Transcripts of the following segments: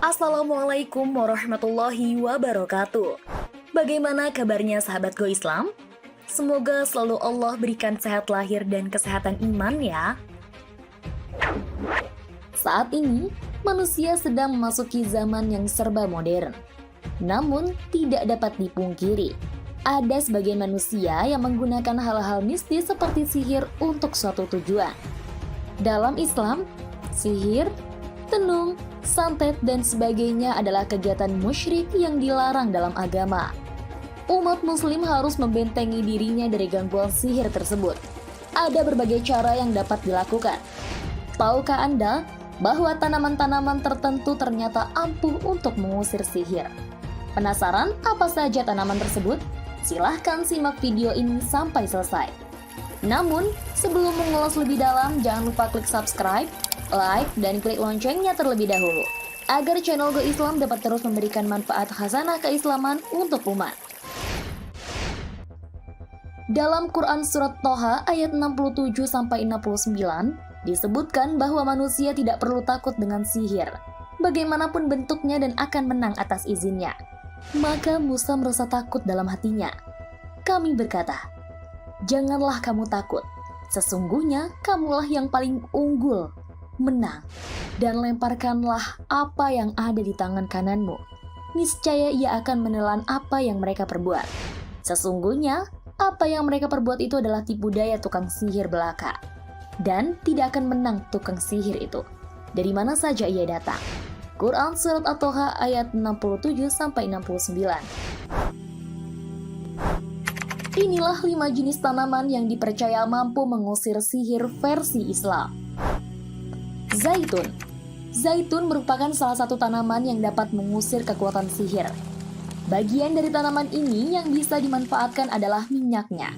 Assalamualaikum warahmatullahi wabarakatuh. Bagaimana kabarnya sahabat Go Islam? Semoga selalu Allah berikan sehat lahir dan kesehatan iman ya. Saat ini, manusia sedang memasuki zaman yang serba modern. Namun, tidak dapat dipungkiri, ada sebagian manusia yang menggunakan hal-hal mistis seperti sihir untuk suatu tujuan. Dalam Islam, sihir, tenung, santet, dan sebagainya adalah kegiatan musyrik yang dilarang dalam agama. Umat muslim harus membentengi dirinya dari gangguan sihir tersebut. Ada berbagai cara yang dapat dilakukan. Tahukah Anda bahwa tanaman-tanaman tertentu ternyata ampuh untuk mengusir sihir? Penasaran apa saja tanaman tersebut? Silahkan simak video ini sampai selesai. Namun, sebelum mengulas lebih dalam, jangan lupa klik subscribe, like, dan klik loncengnya terlebih dahulu, agar channel Go Islam dapat terus memberikan manfaat hasanah keislaman untuk umat. Dalam Quran Surat Toha ayat 67-69, disebutkan bahwa manusia tidak perlu takut dengan sihir, bagaimanapun bentuknya dan akan menang atas izinnya. Maka Musa merasa takut dalam hatinya. Kami berkata, "Janganlah kamu takut, sesungguhnya kamulah yang paling unggul, menang, dan lemparkanlah apa yang ada di tangan kananmu. Niscaya ia akan menelan apa yang mereka perbuat. Sesungguhnya, apa yang mereka perbuat itu adalah tipu daya tukang sihir belaka. Dan tidak akan menang tukang sihir itu, dari mana saja ia datang." Quran Surat At-Toha ayat 67-69. Inilah 5 jenis tanaman yang dipercaya mampu mengusir sihir versi Islam. Zaitun. Zaitun merupakan salah satu tanaman yang dapat mengusir kekuatan sihir. Bagian dari tanaman ini yang bisa dimanfaatkan adalah minyaknya.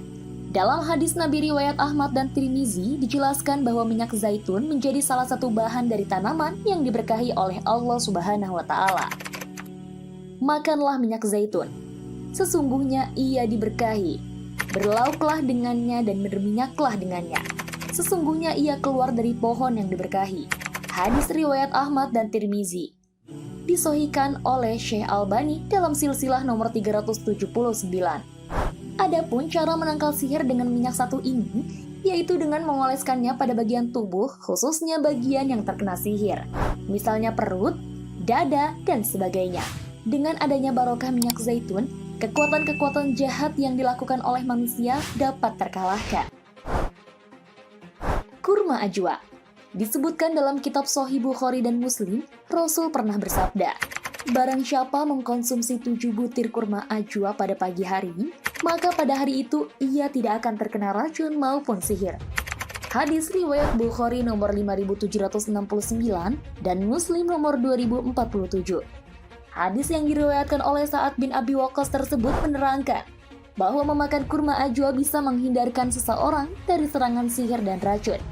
Dalam hadis Nabi riwayat Ahmad dan Tirmizi dijelaskan bahwa minyak zaitun menjadi salah satu bahan dari tanaman yang diberkahi oleh Allah Subhanahu wa Ta'ala. Makanlah minyak zaitun. Sesungguhnya ia diberkahi. Berlauklah dengannya dan berminyaklah dengannya. Sesungguhnya ia keluar dari pohon yang diberkahi. Hadis riwayat Ahmad dan Tirmizi. Disahihkan oleh Syekh Albani dalam silsilah nomor 379. Adapun cara menangkal sihir dengan minyak satu ini, yaitu dengan mengoleskannya pada bagian tubuh, khususnya bagian yang terkena sihir. Misalnya perut, dada, dan sebagainya. Dengan adanya barokah minyak zaitun, kekuatan-kekuatan jahat yang dilakukan oleh manusia dapat terkalahkan. Kurma ajwa. Disebutkan dalam kitab Sahih Bukhari dan Muslim, Rasul pernah bersabda, "Barang siapa mengkonsumsi 7 butir kurma ajwa pada pagi hari, maka pada hari itu ia tidak akan terkena racun maupun sihir." Hadis riwayat Bukhari nomor 5769 dan Muslim nomor 2047. Hadis yang diriwayatkan oleh Sa'ad bin Abi Waqqas tersebut menerangkan bahwa memakan kurma ajwa bisa menghindarkan seseorang dari serangan sihir dan racun.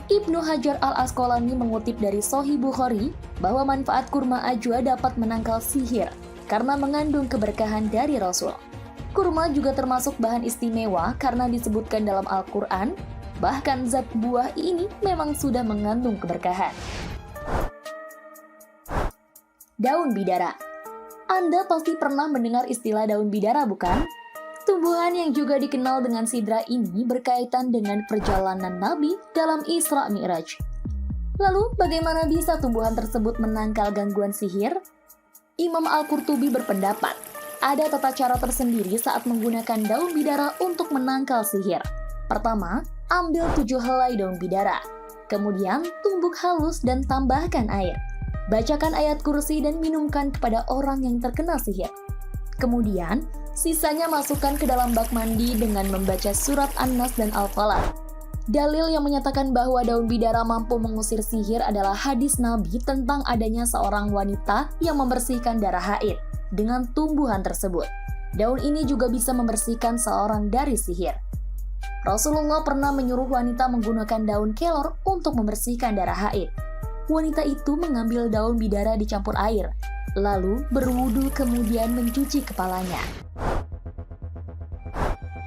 Ibnu Hajar al-Asqalani mengutip dari Sahih Bukhari bahwa manfaat kurma ajwa dapat menangkal sihir karena mengandung keberkahan dari Rasul. Kurma juga termasuk bahan istimewa karena disebutkan dalam Al-Quran, bahkan zat buah ini memang sudah mengandung keberkahan. Daun bidara. Anda pasti pernah mendengar istilah daun bidara, bukan? Tumbuhan yang juga dikenal dengan sidra ini berkaitan dengan perjalanan Nabi dalam Isra Mi'raj. Lalu, bagaimana bisa tumbuhan tersebut menangkal gangguan sihir? Imam Al-Qurtubi berpendapat, ada tata cara tersendiri saat menggunakan daun bidara untuk menangkal sihir. Pertama, ambil 7 helai daun bidara. Kemudian, tumbuk halus dan tambahkan air. Bacakan ayat kursi dan minumkan kepada orang yang terkena sihir. Kemudian, sisanya masukkan ke dalam bak mandi dengan membaca surat An-Nas dan Al-Falaq. Dalil yang menyatakan bahwa daun bidara mampu mengusir sihir adalah hadis Nabi tentang adanya seorang wanita yang membersihkan darah haid dengan tumbuhan tersebut. Daun ini juga bisa membersihkan seorang dari sihir. Rasulullah pernah menyuruh wanita menggunakan daun kelor untuk membersihkan darah haid. Wanita itu mengambil daun bidara dicampur air, lalu berwudu kemudian mencuci kepalanya.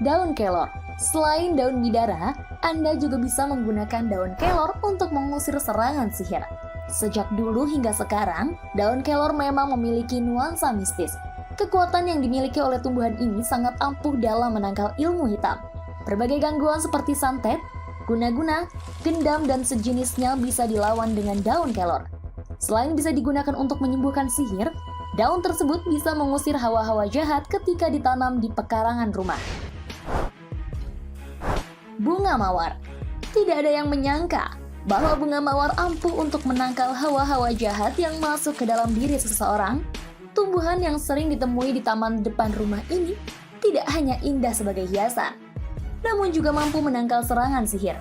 Daun kelor. Selain daun bidara, Anda juga bisa menggunakan daun kelor untuk mengusir serangan sihir. Sejak dulu hingga sekarang, daun kelor memang memiliki nuansa mistis. Kekuatan yang dimiliki oleh tumbuhan ini sangat ampuh dalam menangkal ilmu hitam. Berbagai gangguan seperti santet, guna-guna, gendam, dan sejenisnya bisa dilawan dengan daun kelor. Selain bisa digunakan untuk menyembuhkan sihir, daun tersebut bisa mengusir hawa-hawa jahat ketika ditanam di pekarangan rumah. Bunga mawar. Tidak ada yang menyangka bahwa bunga mawar ampuh untuk menangkal hawa-hawa jahat yang masuk ke dalam diri seseorang. Tumbuhan yang sering ditemui di taman depan rumah ini tidak hanya indah sebagai hiasan, namun juga mampu menangkal serangan sihir.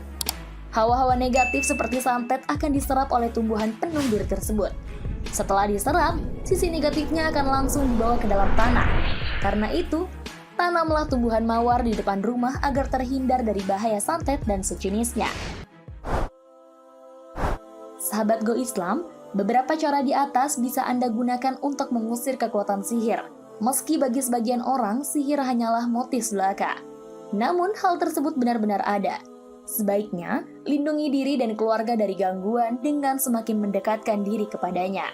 Hawa-hawa negatif seperti santet akan diserap oleh tumbuhan penuh duri tersebut. Setelah diserap, sisi negatifnya akan langsung dibawa ke dalam tanah. Karena itu, tanamlah tumbuhan mawar di depan rumah agar terhindar dari bahaya santet dan sejenisnya. Sahabat Go Islam, beberapa cara di atas bisa Anda gunakan untuk mengusir kekuatan sihir. Meski bagi sebagian orang, sihir hanyalah motif belaka. Namun, hal tersebut benar-benar ada. Sebaiknya, lindungi diri dan keluarga dari gangguan dengan semakin mendekatkan diri kepadanya.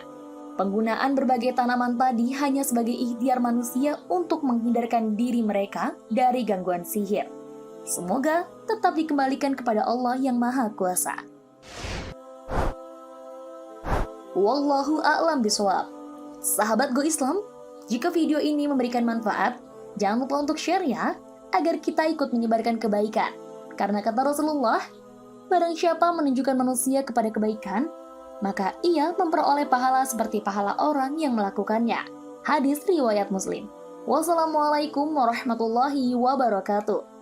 Penggunaan berbagai tanaman tadi hanya sebagai ikhtiar manusia untuk menghindarkan diri mereka dari gangguan sihir. Semoga tetap dikembalikan kepada Allah yang Maha Kuasa. Wallahu a'lam bishawab. Sahabat Go Islam, jika video ini memberikan manfaat, jangan lupa untuk share ya, agar kita ikut menyebarkan kebaikan. Karena kata Rasulullah, barang siapa menunjukkan manusia kepada kebaikan, maka ia memperoleh pahala seperti pahala orang yang melakukannya. Hadis riwayat Muslim. Wassalamualaikum warahmatullahi wabarakatuh.